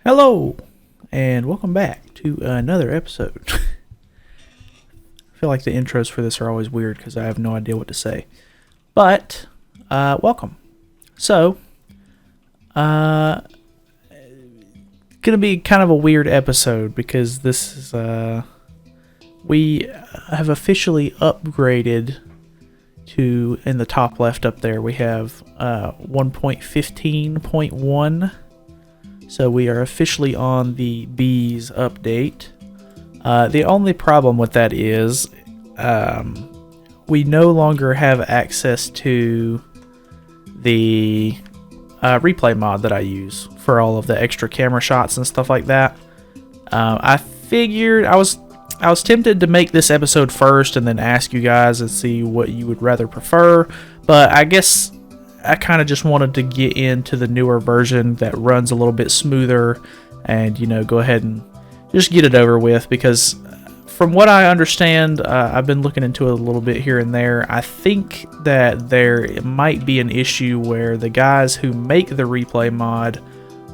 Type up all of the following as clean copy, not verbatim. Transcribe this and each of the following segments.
Hello, and welcome back to another episode. I feel like the intros for this are always weird because I have no idea what to say. But, welcome. So, gonna be kind of a weird episode because this is, we have officially upgraded to, in the top left up there, we have 1.15.1. So we are officially on the bees update. The only problem with that is we no longer have access to the replay mod that I use for all of the extra camera shots and stuff like that. I figured I was tempted to make this episode first and then ask you guys and see what you would rather prefer, but I guess I kind of just wanted to get into the newer version that runs a little bit smoother and, you know, go ahead and just get it over with because from what I understand, I've been looking into it a little bit here and there. I think that there might be an issue where the guys who make the replay mod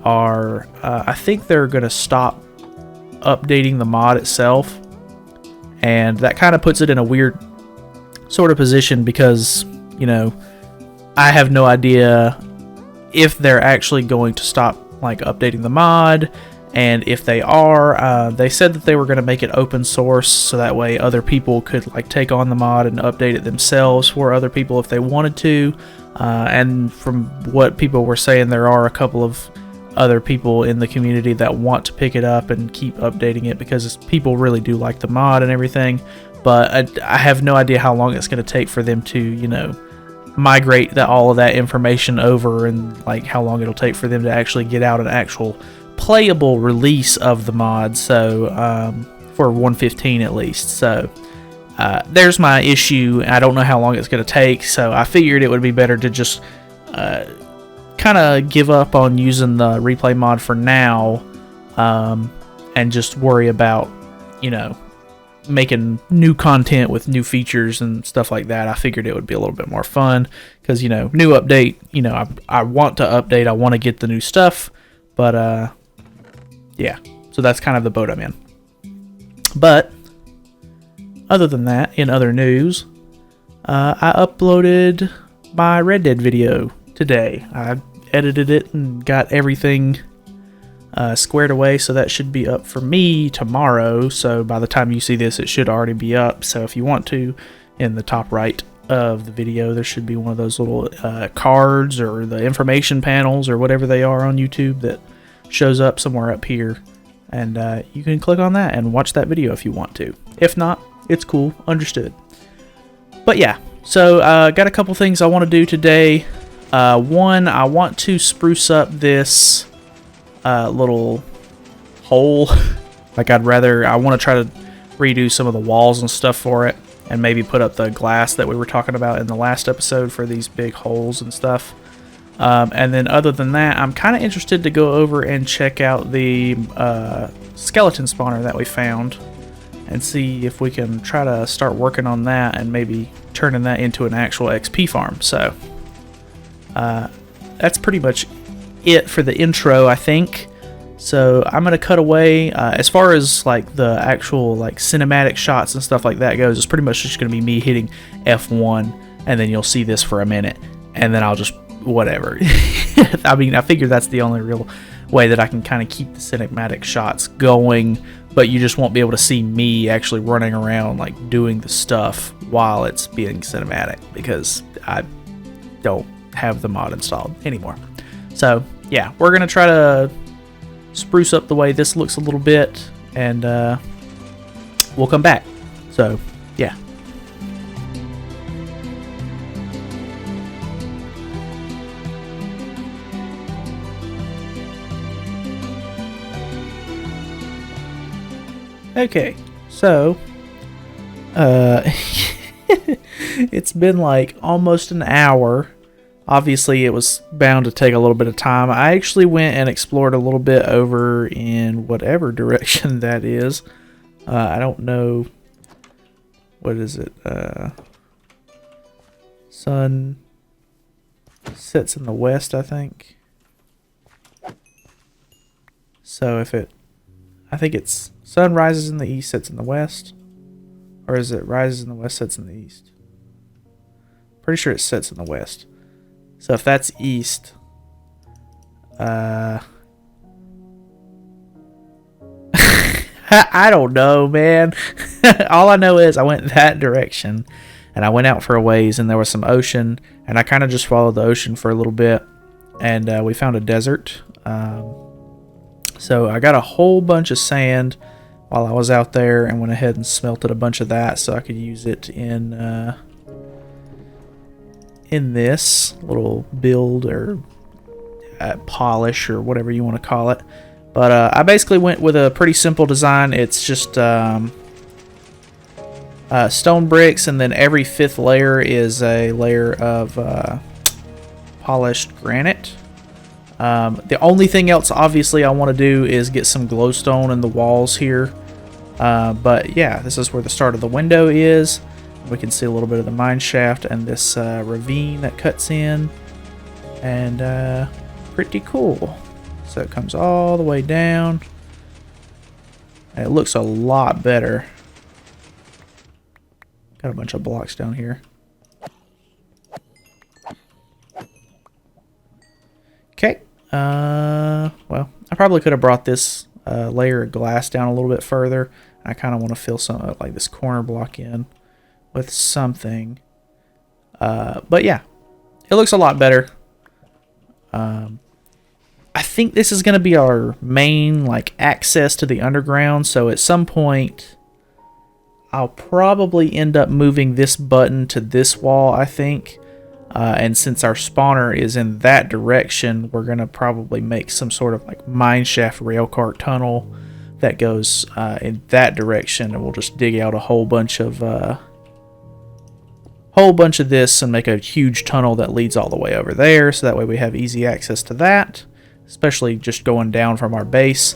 are, I think they're going to stop updating the mod itself, and that kind of puts it in a weird sort of position because, you know, I have no idea if they're actually going to stop like updating the mod, and if they are, they said that they were going to make it open source so that way other people could like take on the mod and update it themselves for other people if they wanted to. And from what people were saying, there are a couple of other people in the community that want to pick it up and keep updating it because people really do like the mod and everything. But I have no idea how long it's going to take for them to, you know, migrate all of that information over, and like how long it'll take for them to actually get out an actual playable release of the mod. So for 1.15 at least. So there's my issue. I don't know how long it's going to take, so I figured it would be better to just kind of give up on using the replay mod for now, and just worry about, you know, making new content with new features and stuff like that. I figured it would be a little bit more fun because, you know, new update, you know, I want to update, I want to get the new stuff, but yeah, so that's kind of the boat I'm in. But other than that, in other news, I uploaded my Red Dead video today. I edited it and got everything squared away, so that should be up for me tomorrow. So by the time you see this, it should already be up. So if you want to, in the top right of the video, there should be one of those little cards or the information panels or whatever they are on YouTube that shows up somewhere up here, and you can click on that and watch that video if you want to. If not, it's cool, understood. But yeah, so got a couple things I want to do today. One, I want to spruce up this little hole. Like I want to try to redo some of the walls and stuff for it, and maybe put up the glass that we were talking about in the last episode for these big holes and stuff. And then other than that, I'm kind of interested to go over and check out the skeleton spawner that we found and see if we can try to start working on that and maybe turning that into an actual XP farm. So that's pretty much it for the intro, I think. So I'm gonna cut away. As far as like the actual like cinematic shots and stuff like that goes, it's pretty much just gonna be me hitting F1, and then you'll see this for a minute, and then I'll just whatever. I mean, I figure that's the only real way that I can kind of keep the cinematic shots going, but you just won't be able to see me actually running around like doing the stuff while it's being cinematic because I don't have the mod installed anymore. So yeah, we're gonna try to spruce up the way this looks a little bit, and we'll come back. So yeah. Okay, so it's been like almost an hour. Obviously, it was bound to take a little bit of time. I actually went and explored a little bit over in whatever direction that is. I don't know. What is it? Sun sets in the west, I think. So if it, I think it's sun rises in the east, sets in the west. Or is it rises in the west, sets in the east? Pretty sure it sets in the west. So if that's east, I don't know, man. All I know is I went that direction, and I went out for a ways, and there was some ocean, and I kind of just followed the ocean for a little bit, and we found a desert. So I got a whole bunch of sand while I was out there, and went ahead and smelted a bunch of that so I could use it in this little build or polish or whatever you want to call it. But I basically went with a pretty simple design. It's just stone bricks, and then every 5th layer is a layer of polished granite. The only thing else obviously I want to do is get some glowstone in the walls here. But yeah, this is where the start of the window is. We can see a little bit of the mine shaft and this ravine that cuts in, and pretty cool. So it comes all the way down, and it looks a lot better. Got a bunch of blocks down here. Okay. Well, I probably could have brought this layer of glass down a little bit further. I kind of want to fill some like this corner block in with something. But yeah, it looks a lot better. I think this is going to be our main like access to the underground. So at some point, I'll probably end up moving this button to this wall, I think. And since our spawner is in that direction, we're going to probably make some sort of like mineshaft railcart tunnel that goes in that direction. And we'll just dig out a whole bunch of this and make a huge tunnel that leads all the way over there. So that way we have easy access to that, especially just going down from our base.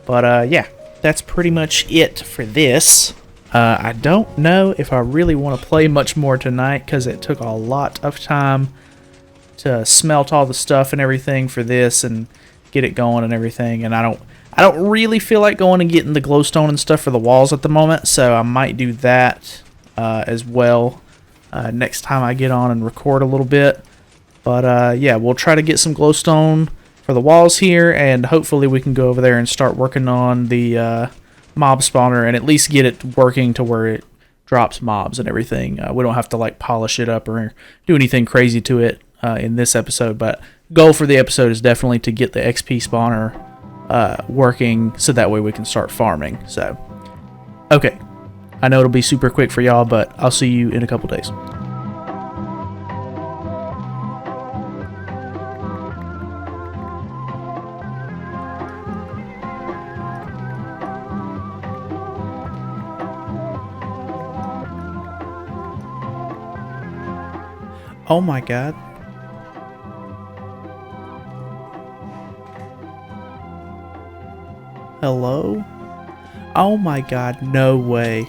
But yeah, that's pretty much it for this. I don't know if I really want to play much more tonight because it took a lot of time to smelt all the stuff and everything for this and get it going and everything. And I don't really feel like going and getting the glowstone and stuff for the walls at the moment, so I might do that as well next time I get on and record a little bit. But yeah, we'll try to get some glowstone for the walls here, and hopefully we can go over there and start working on the mob spawner and at least get it working to where it drops mobs and everything. We don't have to like polish it up or do anything crazy to it in this episode, but goal for the episode is definitely to get the XP spawner working so that way we can start farming. So okay, I know it'll be super quick for y'all, but I'll see you in a couple days. Oh my god. Hello? Oh my god, no way.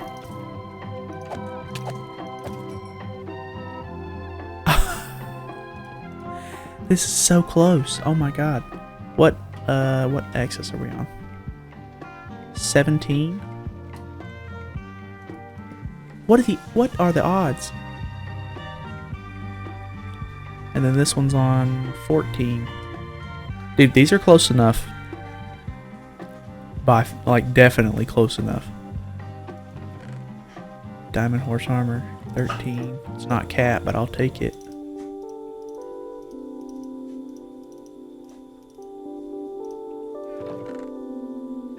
This is so close. Oh my god. What axis are we on? 17? What are the odds? And then this one's on 14. Dude, these are close enough. By, like, definitely close enough. Diamond horse armor, 13. It's not cat, but I'll take it.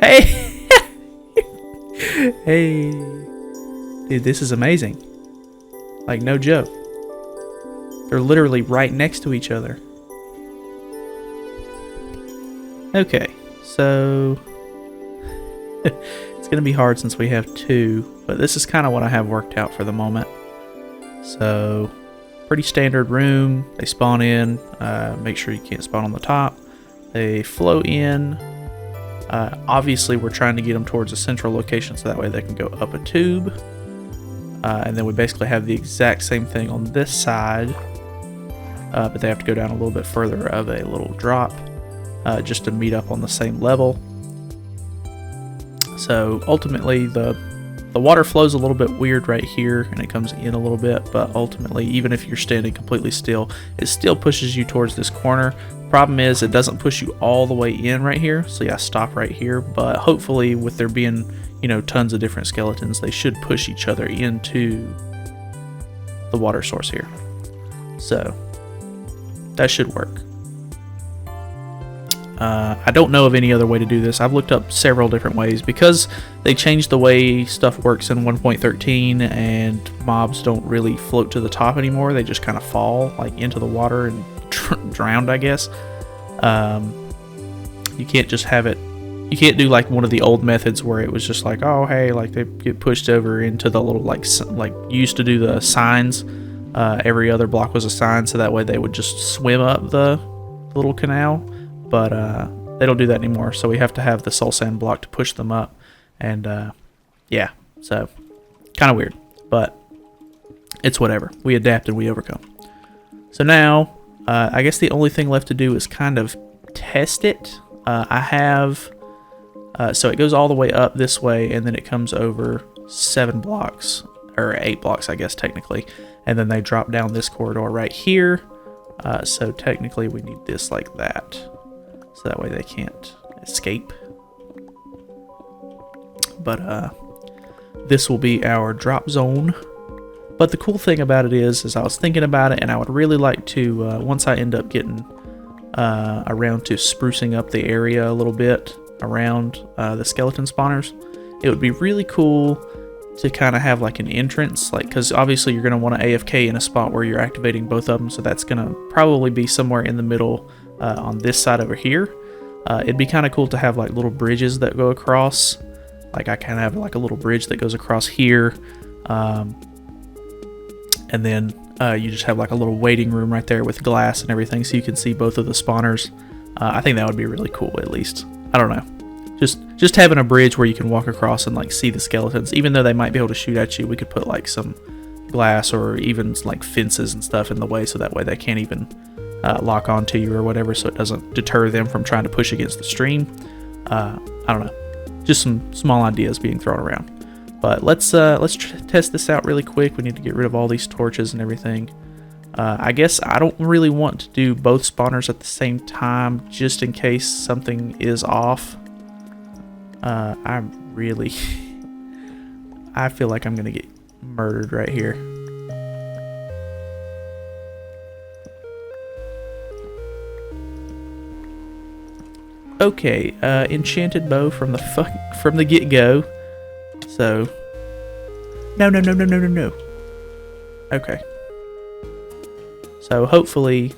Hey! Hey! Dude, this is amazing. Like, no joke. They're literally right next to each other. Okay, so it's going to be hard since we have two, but this is kind of what I have worked out for the moment. So, pretty standard room. They spawn in. Make sure you can't spawn on the top. They flow in. Obviously, we're trying to get them towards a central location so that way they can go up a tube. And then we basically have the exact same thing on this side. But they have to go down a little bit further of a little drop just to meet up on the same level. So ultimately the water flows a little bit weird right here, and it comes in a little bit, but ultimately, even if you're standing completely still, it still pushes you towards this corner. Problem is, it doesn't push you all the way in right here, so yeah, stop right here, but hopefully with there being, you know, tons of different skeletons, they should push each other into the water source here. So that should work. I don't know of any other way to do this. I've looked up several different ways because they changed the way stuff works in 1.13 and mobs don't really float to the top anymore. They just kind of fall like into the water and drowned, I guess. You can't just have it. You can't do like one of the old methods where it was just like, oh hey, like they get pushed over into the little like you used to do the signs. Every other block was a sign, so that way they would just swim up the little canal. But they don't do that anymore, so we have to have the soul sand block to push them up. And yeah, so kind of weird, but it's whatever. We adapt and we overcome. So now, I guess the only thing left to do is kind of test it. I have, so it goes all the way up this way, and then it comes over 7 blocks, or 8 blocks, I guess, technically. And then they drop down this corridor right here. So technically we need this like that. So that way they can't escape. But this will be our drop zone. But the cool thing about it is I was thinking about it, and I would really like to, once I end up getting around to sprucing up the area a little bit around the skeleton spawners, it would be really cool to kind of have like an entrance, like, because obviously you're going to want to AFK in a spot where you're activating both of them, so that's going to probably be somewhere in the middle on this side over here. It'd be kind of cool to have like little bridges that go across. Like I kind of have like a little bridge that goes across here, and then you just have like a little waiting room right there with glass and everything, so you can see both of the spawners. I think that would be really cool. At least, I don't know, just having a bridge where you can walk across and like see the skeletons, even though they might be able to shoot at you. We could put like some glass or even like fences and stuff in the way, so that way they can't even lock onto you or whatever, so it doesn't deter them from trying to push against the stream. I don't know, just some small ideas being thrown around. But let's test this out really quick. We need to get rid of all these torches and everything. I guess I don't really want to do both spawners at the same time, just in case something is off. I'm really I feel like I'm gonna get murdered right here. Okay, enchanted bow from the get-go. So no. Okay. So hopefully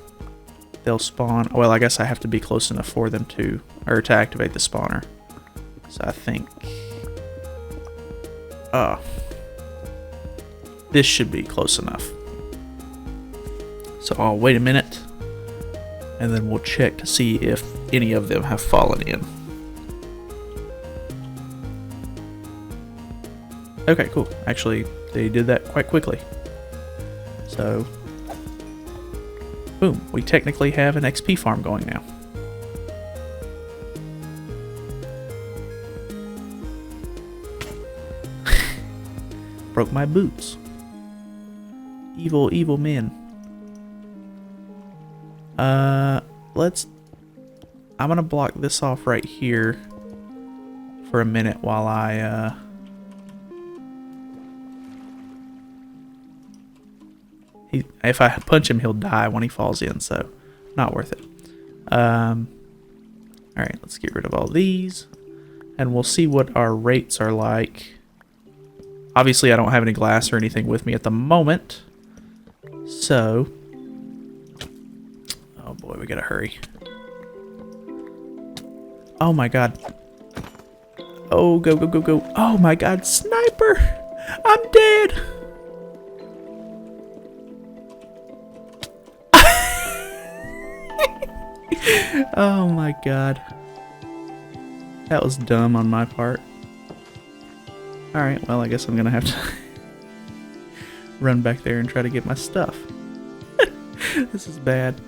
they'll spawn. Well, I guess I have to be close enough for them to activate the spawner. So I think this should be close enough. So I'll wait a minute, and then we'll check to see if any of them have fallen in. Okay, cool. Actually, they did that quite quickly. So, boom. We technically have an XP farm going now. Broke my boots. Evil, evil men. I'm gonna block this off right here for a minute while I if I punch him, he'll die when he falls in, so not worth it. Alright, let's get rid of all these, and we'll see what our rates are like. Obviously, I don't have any glass or anything with me at the moment, so oh boy, we gotta hurry. Oh my god. Oh, go, go, go, go. Oh my god, sniper! I'm dead! Oh my god. That was dumb on my part. Alright, well, I guess I'm gonna have to run back there and try to get my stuff. This is bad.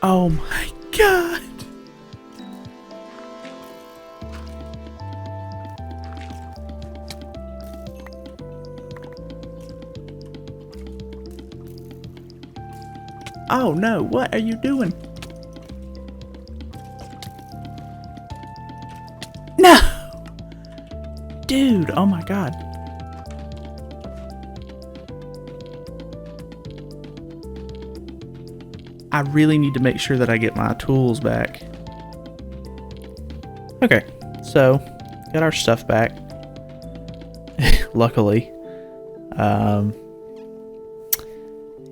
Oh my god! Oh no, what are you doing? No! Dude, oh my god. I really need to make sure that I get my tools back. Okay, so got our stuff back. Luckily.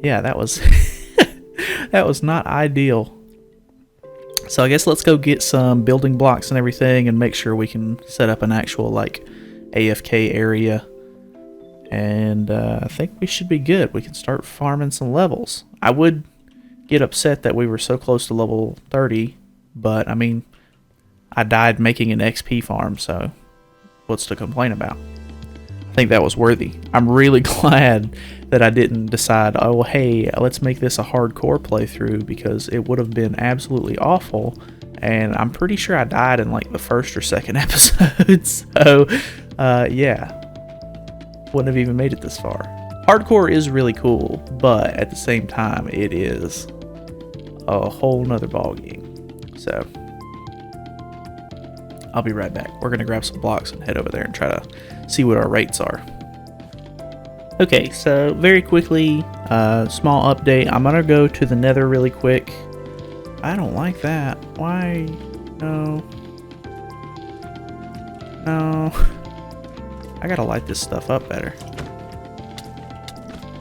Yeah, that was that was not ideal. So I guess let's go get some building blocks and everything and make sure we can set up an actual like AFK area. And I think we should be good. We can start farming some levels. I would get upset that we were so close to level 30, but I mean, I died making an XP farm, so what's to complain about? I think that was worthy. I'm really glad that I didn't decide, oh hey, let's make this a hardcore playthrough, because it would have been absolutely awful, and I'm pretty sure I died in like the first or second episode, so yeah, wouldn't have even made it this far. Hardcore is really cool, but at the same time, it is a whole nother ballgame. So I'll be right back. We're gonna grab some blocks and head over there and try to see what our rates are. Okay, so very quickly, small update. I'm gonna go to the Nether really quick. I don't like that. Why? No. No. I gotta light this stuff up better.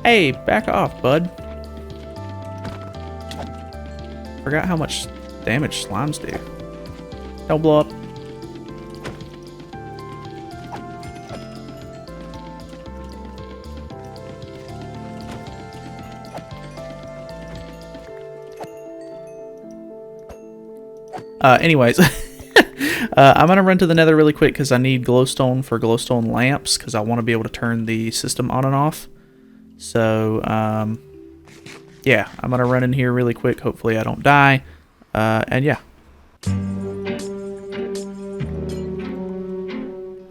Hey, back off, bud. Forgot how much damage slimes do. Don't blow up. Anyways, I'm going to run to the Nether really quick because I need glowstone for glowstone lamps because I want to be able to turn the system on and off. So, yeah, I'm going to run in here really quick. Hopefully I don't die. And yeah.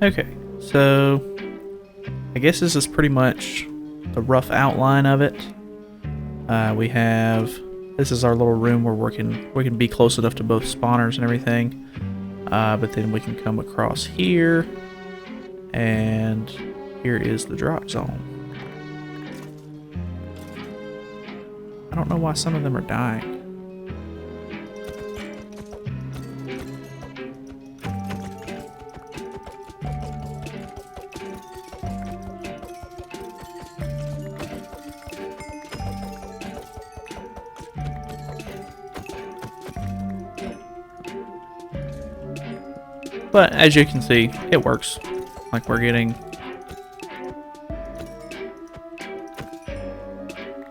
Okay, so I guess this is pretty much the rough outline of it. We have... This is our little room where we can be close enough to both spawners and everything. But then we can come across here. And here is the drop zone. I don't know why some of them are dying. But as you can see, it works. Like we're getting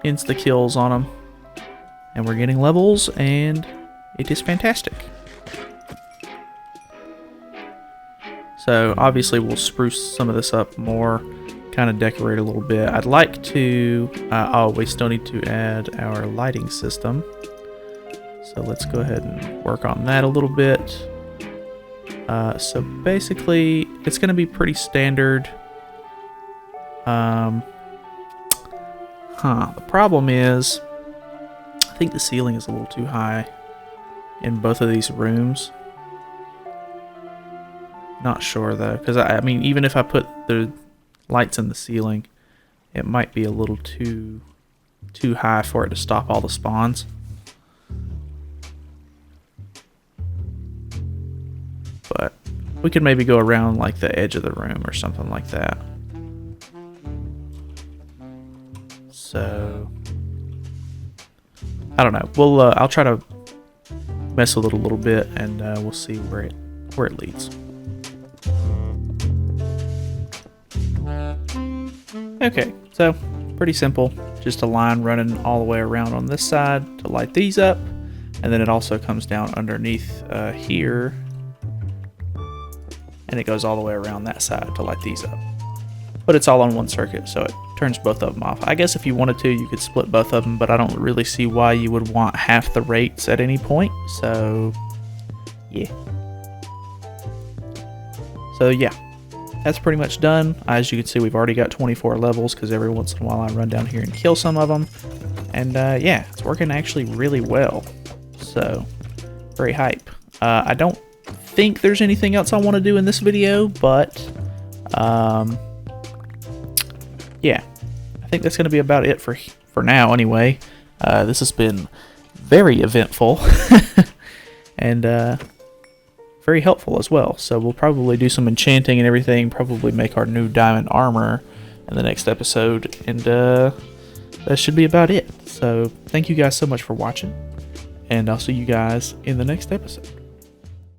insta kills on them, and we're getting levels, and it is fantastic. So obviously we'll spruce some of this up more, kind of decorate a little bit. I'd like to, oh, we still need to add our lighting system. So let's go ahead and work on that a little bit. So basically, it's going to be pretty standard. The problem is, I think the ceiling is a little too high in both of these rooms. Not sure though, because I mean, even if I put the lights in the ceiling, it might be a little too high for it to stop all the spawns. But we could maybe go around like the edge of the room or something like that. So I don't know. We'll I'll try to mess with it a little bit, and we'll see where it leads. Okay, so pretty simple. Just a line running all the way around on this side to light these up, and then it also comes down underneath here. And it goes all the way around that side to light these up. But it's all on one circuit, so it turns both of them off. I guess if you wanted to, you could split both of them, but I don't really see why you would want half the rates at any point. So, yeah. So, yeah. that's pretty much done. As you can see, we've already got 24 levels because every once in a while I run down here and kill some of them. And yeah, it's working actually really well. So, very hype. I don't think there's anything else I want to do in this video, but yeah, I think that's going to be about it for now anyway. This has been very eventful and very helpful as well. So we'll probably do some enchanting and everything, probably make our new diamond armor in the next episode, and that should be about it. So thank you guys so much for watching, and I'll see you guys in the next episode.